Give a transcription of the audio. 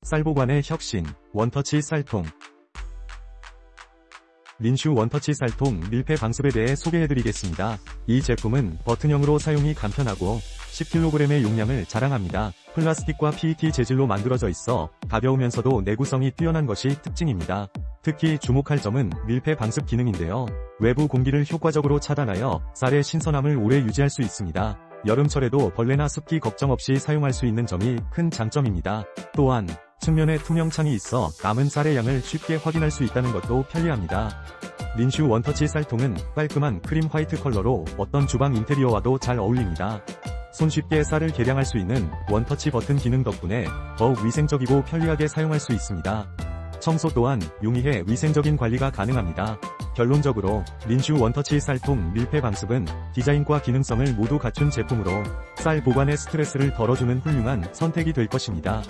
쌀 보관의 혁신, 원터치 쌀통. 린슈 원터치 쌀통 밀폐 방습에 대해 소개해드리겠습니다. 이 제품은 버튼형으로 사용이 간편하고 10kg의 용량을 자랑합니다. 플라스틱과 PET 재질로 만들어져 있어 가벼우면서도 내구성이 뛰어난 것이 특징입니다. 특히 주목할 점은 밀폐 방습 기능인데요. 외부 공기를 효과적으로 차단하여 쌀의 신선함을 오래 유지할 수 있습니다. 여름철에도 벌레나 습기 걱정 없이 사용할 수 있는 점이 큰 장점입니다. 또한 측면에 투명창이 있어 남은 쌀의 양을 쉽게 확인할 수 있다는 것도 편리합니다. 린슈 원터치 쌀통은 깔끔한 크림 화이트 컬러로 어떤 주방 인테리어와도 잘 어울립니다. 손쉽게 쌀을 계량할 수 있는 원터치 버튼 기능 덕분에 더욱 위생적이고 편리하게 사용할 수 있습니다. 청소 또한 용이해 위생적인 관리가 가능합니다. 결론적으로 린슈 원터치 쌀통 밀폐 방습은 디자인과 기능성을 모두 갖춘 제품으로 쌀 보관의 스트레스를 덜어주는 훌륭한 선택이 될 것입니다.